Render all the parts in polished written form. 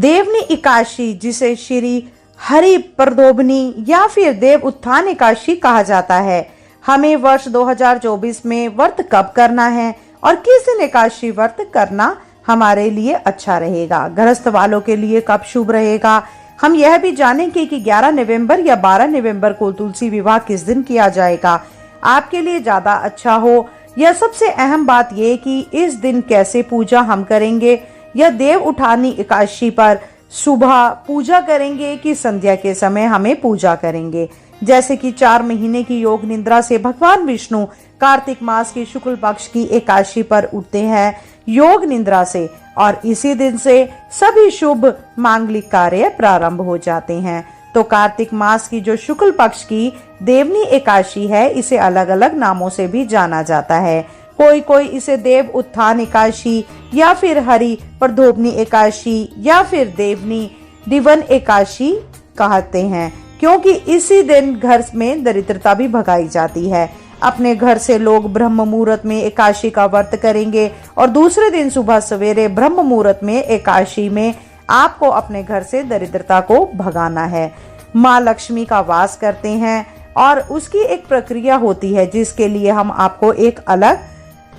देवनी एकादशी, जिसे श्री हरि प्रदोभनी या फिर देव उत्थान एकादशी कहा जाता है, हमें वर्ष 2024 में व्रत कब करना है और किस दिन एकादशी व्रत करना हमारे लिए अच्छा रहेगा, गृहस्थ वालों के लिए कब शुभ रहेगा। हम यह भी जानेंगे कि 11 नवंबर या 12 नवंबर को तुलसी विवाह किस दिन किया जाएगा, आपके लिए ज्यादा अच्छा हो। यह सबसे अहम बात यह कि इस दिन कैसे पूजा हम करेंगे, या देव उठानी एकादशी पर सुबह पूजा करेंगे कि संध्या के समय हमें पूजा करेंगे। जैसे कि 4 महीने की योग निद्रा से भगवान विष्णु कार्तिक मास की शुक्ल पक्ष की एकादशी पर उठते हैं योग निद्रा से, और इसी दिन से सभी शुभ मांगलिक कार्य प्रारंभ हो जाते हैं। तो कार्तिक मास की जो शुक्ल पक्ष की देवनी एकादशी है, इसे अलग अलग नामों से भी जाना जाता है। कोई इसे देव उत्थान एकादशी या फिर हरि प्रदोभनी एकादशी या फिर देवनी दिवन एकादशी कहते हैं, क्योंकि इसी दिन घर में दरिद्रता भी भगाई जाती है। अपने घर से लोग ब्रह्म मुहूर्त में एकादशी का व्रत करेंगे और दूसरे दिन सुबह सवेरे ब्रह्म मुहूर्त में एकादशी में आपको अपने घर से दरिद्रता को भगाना है। माँ लक्ष्मी का वास करते हैं और उसकी एक प्रक्रिया होती है, जिसके लिए हम आपको एक अलग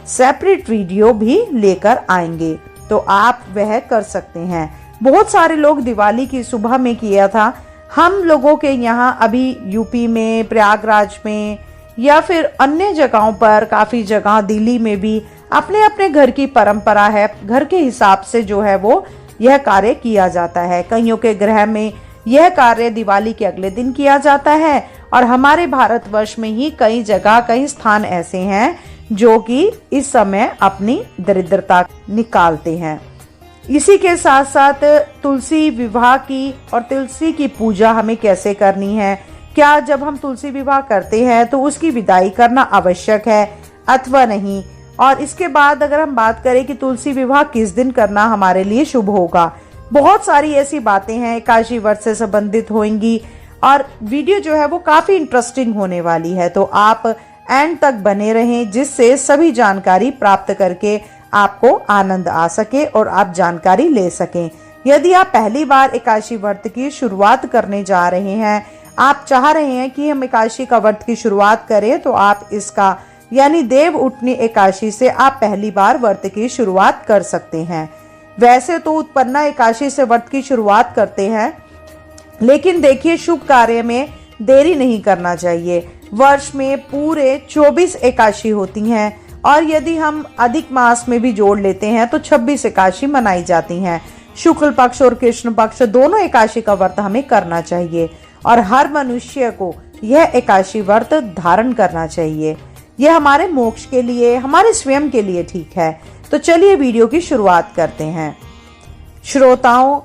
सेपरेट वीडियो भी लेकर आएंगे, तो आप वह कर सकते हैं। बहुत सारे लोग दिवाली की सुबह में किया था। हम लोगों के यहाँ अभी यूपी में, प्रयागराज में या फिर अन्य जगहों पर, काफी जगह दिल्ली में भी अपने अपने घर की परंपरा है, घर के हिसाब से जो है वो यह कार्य किया जाता है। कईयों के गृह में यह कार्य दिवाली के अगले दिन किया जाता है, और हमारे भारतवर्ष में ही कई जगह, कई स्थान ऐसे हैं जो कि इस समय अपनी दरिद्रता निकालते हैं। इसी के साथ साथ तुलसी विवाह की और तुलसी की पूजा हमें कैसे करनी है, क्या जब हम तुलसी विवाह करते हैं तो उसकी विदाई करना आवश्यक है अथवा नहीं, और इसके बाद अगर हम बात करें कि तुलसी विवाह किस दिन करना हमारे लिए शुभ होगा, बहुत सारी ऐसी बातें हैं एकादशी व्रत से संबंधित होंगी, और वीडियो जो है वो काफी इंटरेस्टिंग होने वाली है। तो आप एंड तक बने रहें, जिससे सभी जानकारी प्राप्त करके आपको आनंद आ सके और आप जानकारी ले सकें। यदि आप पहली बार एकादशी व्रत की शुरुआत करने जा रहे हैं, आप चाह रहे हैं कि हम एकादशी का व्रत की शुरुआत करें, तो आप इसका यानी देव उठनी एकादशी से आप पहली बार व्रत की शुरुआत कर सकते हैं। वैसे तो उत्पन्ना एकादशी से व्रत की शुरुआत करते हैं, लेकिन देखिए शुभ कार्य में देरी नहीं करना चाहिए। वर्ष में पूरे 24 एकादशी होती हैं, और यदि हम अधिक मास में भी जोड़ लेते हैं तो 26 एकादशी मनाई जाती हैं। शुक्ल पक्ष और कृष्ण पक्ष दोनों एकादशी का व्रत हमें करना चाहिए, और हर मनुष्य को यह एकादशी व्रत धारण करना चाहिए। यह हमारे मोक्ष के लिए, हमारे स्वयं के लिए ठीक है। तो चलिए वीडियो की शुरुआत करते हैं। श्रोताओं,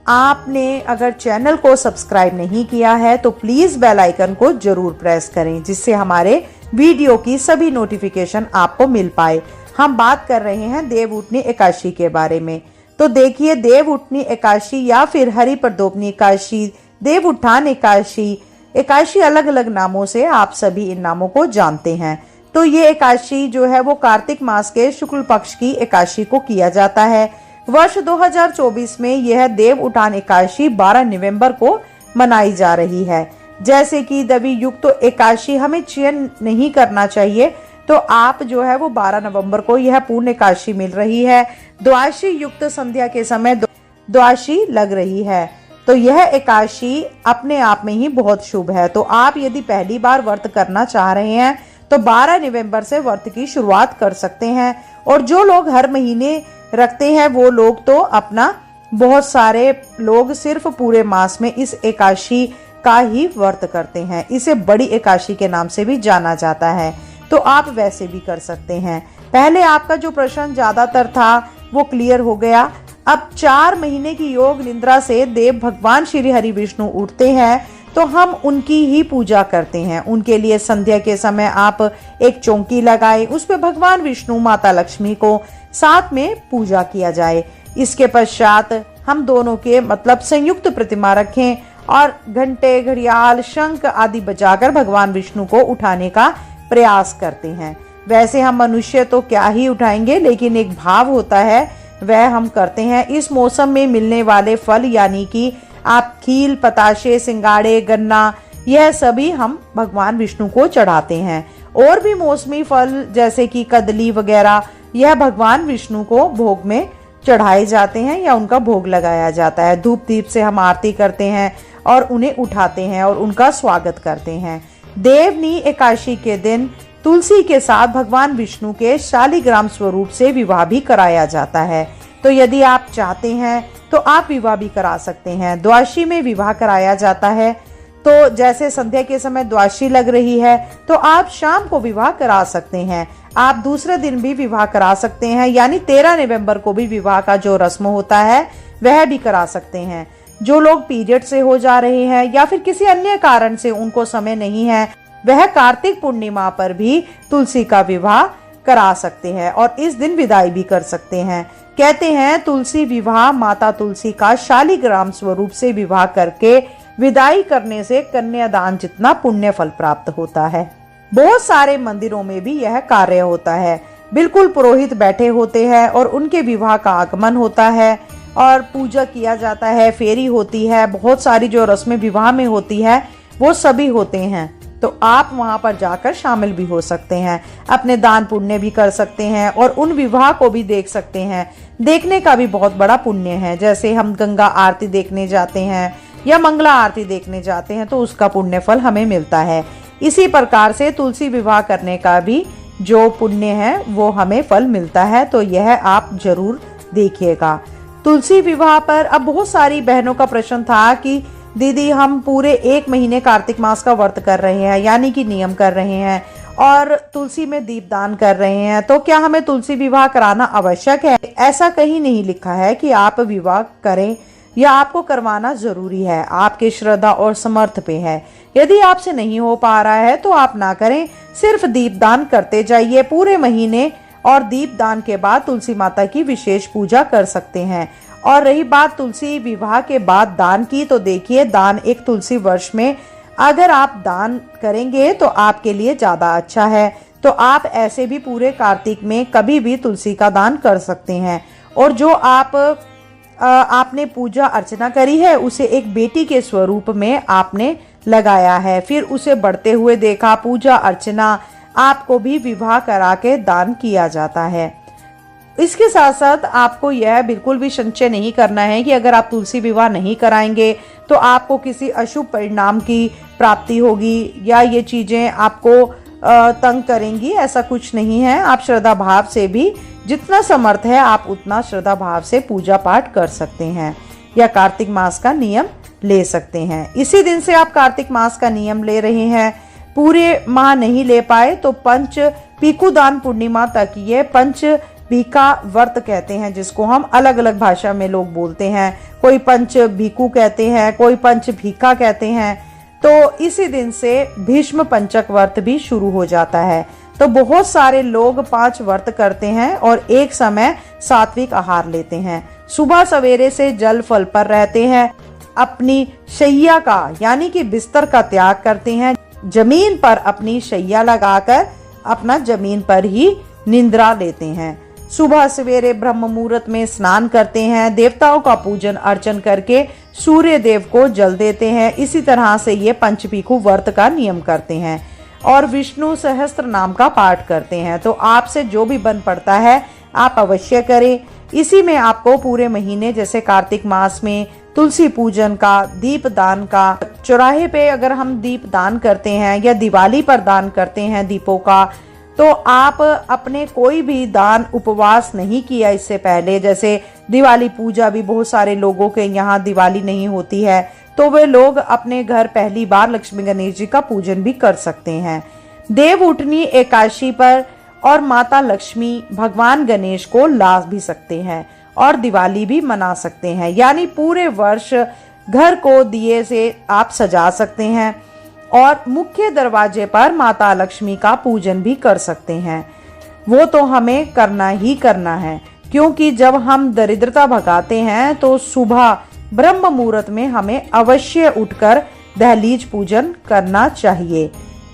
आपने अगर चैनल को सब्सक्राइब नहीं किया है तो प्लीज बेल आइकन को जरूर प्रेस करें, जिससे हमारे वीडियो की सभी नोटिफिकेशन आपको मिल पाए। हम बात कर रहे हैं देव उठनी एकादशी के बारे में। तो देखिए, देव उठनी एकादशी या फिर हरि प्रदोभनी एकादशी, देव उत्थान एकादशी अलग अलग नामों से आप सभी इन नामों को जानते हैं। तो ये एकादशी जो है वो कार्तिक मास के शुक्ल पक्ष की एकादशी को किया जाता है। वर्ष 2024 में यह देव उठान एकादशी 12 नवंबर को मनाई जा रही है। जैसे कि दवी युक्त एकादशी हमें चयन नहीं करना चाहिए, तो आप जो है वो 12 नवंबर को यह पूर्ण एकादशी मिल रही है। द्वादशी युक्त संध्या के समय द्वादशी लग रही है, तो यह एकादशी अपने आप में ही बहुत शुभ है। तो आप यदि पहली बार व्रत करना चाह रहे हैं तो 12 नवंबर से व्रत की शुरुआत कर सकते हैं। और जो लोग हर महीने रखते हैं वो लोग तो अपना, बहुत सारे लोग सिर्फ पूरे मास में इस एकादशी का ही व्रत करते हैं। इसे बड़ी एकादशी के नाम से भी जाना जाता है, तो आप वैसे भी कर सकते हैं। पहले आपका जो प्रश्न ज्यादातर था वो क्लियर हो गया। अब 4 महीने की योग निद्रा से देव भगवान श्री हरि विष्णु उठते हैं, तो हम उनकी ही पूजा करते हैं। उनके लिए संध्या के समय आप एक चौकी लगाए, उस पे भगवान विष्णु, माता लक्ष्मी को साथ में पूजा किया जाए। इसके पश्चात हम दोनों के मतलब संयुक्त प्रतिमा रखें और घंटे, घड़ियाल, शंख आदि बजाकर भगवान विष्णु को उठाने का प्रयास करते हैं। वैसे हम मनुष्य तो क्या ही उठाएंगे, लेकिन एक भाव होता है, वह हम करते हैं। इस मौसम में मिलने वाले फल यानी कि आप खील, पताशे, सिंगाड़े, गन्ना, यह सभी हम भगवान विष्णु को चढ़ाते हैं। और भी मौसमी फल जैसे कि कदली वगैरह, यह भगवान विष्णु को भोग में चढ़ाए जाते हैं या उनका भोग लगाया जाता है। धूप दीप से हम आरती करते हैं और उन्हें उठाते हैं और उनका स्वागत करते हैं। देवनी एकादशी के दिन तुलसी के साथ भगवान विष्णु के शालिग्राम स्वरूप से विवाह भी कराया जाता है। तो यदि आप चाहते हैं तो आप विवाह भी करा सकते हैं। द्वादशी में विवाह कराया जाता है, तो जैसे संध्या के समय द्वादशी लग रही है तो आप शाम को विवाह करा सकते हैं। आप दूसरे दिन भी विवाह करा सकते हैं, यानी 13 नवंबर को भी विवाह का जो रस्म होता है वह भी करा सकते हैं। जो लोग पीरियड से हो जा रहे हैं या फिर किसी अन्य कारण से उनको समय नहीं है, वह कार्तिक पूर्णिमा पर भी तुलसी का विवाह करा सकते हैं और इस दिन विदाई भी कर सकते हैं। कहते हैं तुलसी विवाह माता तुलसी का शालिग्राम स्वरूप से विवाह करके विदाई करने से कन्यादान जितना पुण्य फल प्राप्त होता है। बहुत सारे मंदिरों में भी यह कार्य होता है। बिल्कुल पुरोहित बैठे होते हैं और उनके विवाह का आगमन होता है और पूजा किया जाता है, फेरी होती है, बहुत सारी जो रस्में विवाह में होती है वो सभी होते हैं। तो आप वहां पर जाकर शामिल भी हो सकते हैं, अपने दान पुण्य भी कर सकते हैं और उन विवाह को भी देख सकते हैं। देखने का भी बहुत बड़ा पुण्य है। जैसे हम गंगा आरती देखने जाते हैं या मंगला आरती देखने जाते हैं तो उसका पुण्य फल हमें मिलता है। इसी प्रकार से तुलसी विवाह करने का भी जो पुण्य है वो हमें फल मिलता है। तो यह आप जरूर देखिएगा। तुलसी विवाह पर अब बहुत सारी बहनों का प्रश्न था कि दीदी हम पूरे 1 महीने कार्तिक मास का व्रत कर रहे हैं, यानी कि नियम कर रहे हैं और तुलसी में दीपदान कर रहे हैं, तो क्या हमें तुलसी विवाह कराना आवश्यक है? ऐसा कहीं नहीं लिखा है कि आप विवाह करें या आपको करवाना जरूरी है। आपके श्रद्धा और समर्थ पे है। यदि आपसे नहीं हो पा रहा है तो आप ना करें, सिर्फ दीपदान करते जाइए पूरे महीने और दीपदान के बाद तुलसी माता की विशेष पूजा कर सकते हैं। और रही बात तुलसी विवाह के बाद दान की, तो देखिए दान एक तुलसी वर्ष में अगर आप दान करेंगे तो आपके लिए ज्यादा अच्छा है। तो आप ऐसे भी पूरे कार्तिक में कभी भी तुलसी का दान कर सकते हैं। और जो आपने पूजा अर्चना करी है उसे एक बेटी के स्वरूप में आपने लगाया है, फिर उसे बढ़ते हुए देखा, पूजा अर्चना आपको भी विवाह करा के दान किया जाता है। इसके साथ साथ आपको यह बिल्कुल भी संचय नहीं करना है कि अगर आप तुलसी विवाह नहीं कराएंगे तो आपको किसी अशुभ परिणाम की प्राप्ति होगी या ये चीजें आपको तंग करेंगी। ऐसा कुछ नहीं है। आप श्रद्धा भाव से भी जितना समर्थ है आप उतना श्रद्धा भाव से पूजा पाठ कर सकते हैं या कार्तिक मास का नियम ले सकते हैं। इसी दिन से आप कार्तिक मास का नियम ले रहे हैं, पूरे माह नहीं ले पाए तो पंच पीकूदान पूर्णिमा तक ये पंच भीका व्रत कहते हैं, जिसको हम अलग अलग भाषा में लोग बोलते हैं। कोई पंच भीकू कहते हैं, कोई पंच भीका कहते हैं। तो इसी दिन से भीष्म पंचक व्रत भी शुरू हो जाता है। तो बहुत सारे लोग 5 व्रत करते हैं और एक समय सात्विक आहार लेते हैं। सुबह सवेरे से जल फल पर रहते हैं, अपनी शैया का यानी कि बिस्तर का त्याग करते हैं, जमीन पर अपनी शैया लगाकर अपना जमीन पर ही निंद्रा लेते हैं। सुबह सवेरे ब्रह्म मुहूर्त में स्नान करते हैं, देवताओं का पूजन अर्चन करके सूर्य देव को जल देते हैं। इसी तरह से ये पंचपीखू व्रत का नियम करते हैं और विष्णु सहस्त्र नाम का पाठ करते हैं। तो आपसे जो भी बन पड़ता है आप अवश्य करें। इसी में आपको पूरे महीने जैसे कार्तिक मास में तुलसी पूजन का, दीप दान का, चौराहे पे अगर हम दीप दान करते हैं या दिवाली पर दान करते हैं दीपों का, तो आप अपने कोई भी दान उपवास नहीं किया इससे पहले, जैसे दिवाली पूजा भी बहुत सारे लोगों के यहाँ दिवाली नहीं होती है तो वे लोग अपने घर पहली बार लक्ष्मी गणेश जी का पूजन भी कर सकते हैं। देवउठनी एकादशी पर और माता लक्ष्मी भगवान गणेश को ला भी सकते हैं और दिवाली भी मना सकते हैं, यानी पूरे वर्ष घर को दिए से आप सजा सकते हैं और मुख्य दरवाजे पर माता लक्ष्मी का पूजन भी कर सकते हैं। वो तो हमें करना ही करना है, क्योंकि जब हम दरिद्रता भगाते हैं तो सुबह ब्रह्म मुहूर्त में हमें अवश्य उठकर दहलीज पूजन करना चाहिए।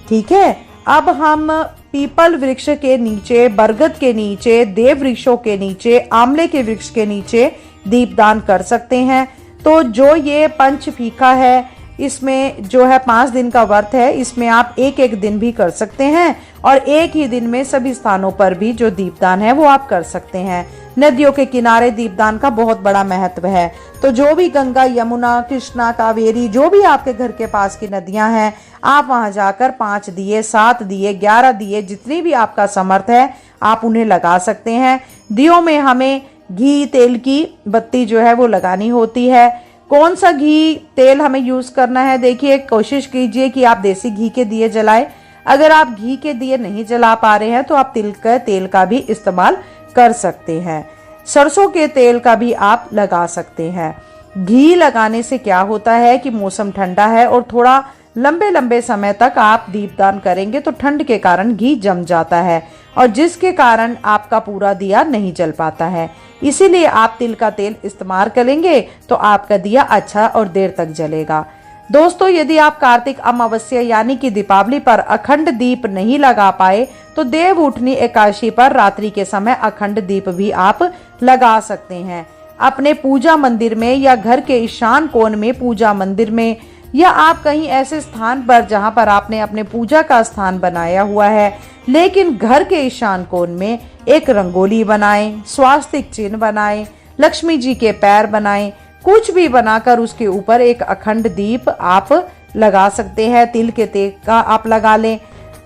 ठीक है, अब हम पीपल वृक्ष के नीचे, बरगद के नीचे, देव वृक्षों के नीचे, आंवले के वृक्ष के नीचे दीपदान कर सकते हैं। तो जो ये पंच फीका है, इसमें जो है 5 दिन का व्रत है, इसमें आप एक एक दिन भी कर सकते हैं और एक ही दिन में सभी स्थानों पर भी जो दीपदान है वो आप कर सकते हैं। नदियों के किनारे दीपदान का बहुत बड़ा महत्व है। तो जो भी गंगा, यमुना, कृष्णा, कावेरी, जो भी आपके घर के पास की नदियां हैं, आप वहां जाकर 5 दिए, 7 दिए, 11 दिए, जितनी भी आपका समर्थ है आप उन्हें लगा सकते हैं। दियों में हमें घी तेल की बत्ती जो है वो लगानी होती है। कौन सा घी तेल हमें यूज करना है, देखिए कोशिश कीजिए कि आप देसी घी के दिए जलाएं। अगर आप घी के दिए नहीं जला पा रहे हैं तो आप तिल के तेल का भी इस्तेमाल कर सकते हैं। सरसों के तेल का भी आप लगा सकते हैं। घी लगाने से क्या होता है कि मौसम ठंडा है और थोड़ा लंबे लंबे समय तक आप दीपदान करेंगे तो ठंड के कारण घी जम जाता है और जिसके कारण आपका पूरा दिया नहीं जल पाता है। इसीलिए आप तिल का तेल इस्तेमाल करेंगे तो आपका दिया अच्छा और देर तक जलेगा। दोस्तों, यदि आप कार्तिक अमावस्या यानी कि दीपावली पर अखंड दीप नहीं लगा पाए तो देव उठनी एकादशी पर रात्रि के समय अखंड दीप भी आप लगा सकते हैं। अपने पूजा मंदिर में या घर के ईशान कोण में पूजा मंदिर में, या आप कहीं ऐसे स्थान पर जहां पर आपने अपने पूजा का स्थान बनाया हुआ है, लेकिन घर के ईशान कोण में एक रंगोली बनाएं, स्वास्तिक चिन्ह बनाएं, लक्ष्मी जी के पैर बनाएं, कुछ भी बनाकर उसके ऊपर एक अखंड दीप आप लगा सकते हैं। तिल के तेल का आप लगा लें।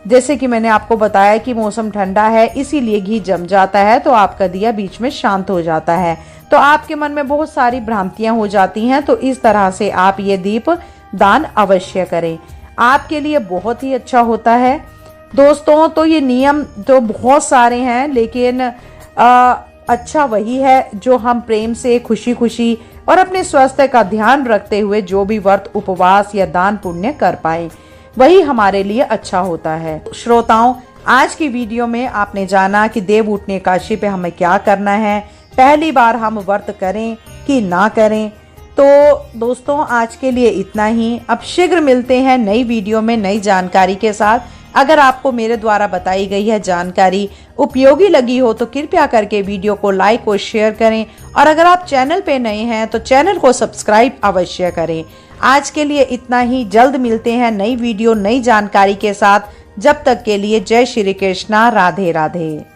जैसे कि मैंने आपको बताया कि मौसम ठंडा है, इसीलिए घी जम जाता है तो आपका दिया बीच में शांत हो जाता है, तो आपके मन में बहुत सारी भ्रांतियां हो जाती हैं। तो इस तरह से आप ये दीप दान अवश्य करें, आपके लिए बहुत ही अच्छा होता है। दोस्तों, तो ये नियम तो बहुत सारे हैं, लेकिन अच्छा वही है जो हम प्रेम से, खुशी खुशी और अपने स्वास्थ्य का ध्यान रखते हुए जो भी व्रत, उपवास या दान पुण्य कर पाए, वही हमारे लिए अच्छा होता है। श्रोताओं, आज की वीडियो में आपने जाना कि देव उठनी एकादशी पे हमें क्या करना है, पहली बार हम व्रत करें कि ना करें। तो दोस्तों, आज के लिए इतना ही। अब शीघ्र मिलते हैं नई वीडियो में नई जानकारी के साथ। अगर आपको मेरे द्वारा बताई गई है जानकारी उपयोगी लगी हो तो कृपया करके वीडियो को लाइक और शेयर करें, और अगर आप चैनल पे नए हैं तो चैनल को सब्सक्राइब अवश्य करें। आज के लिए इतना ही। जल्द मिलते हैं नई वीडियो नई जानकारी के साथ। जब तक के लिए जय श्री कृष्णा, राधे राधे।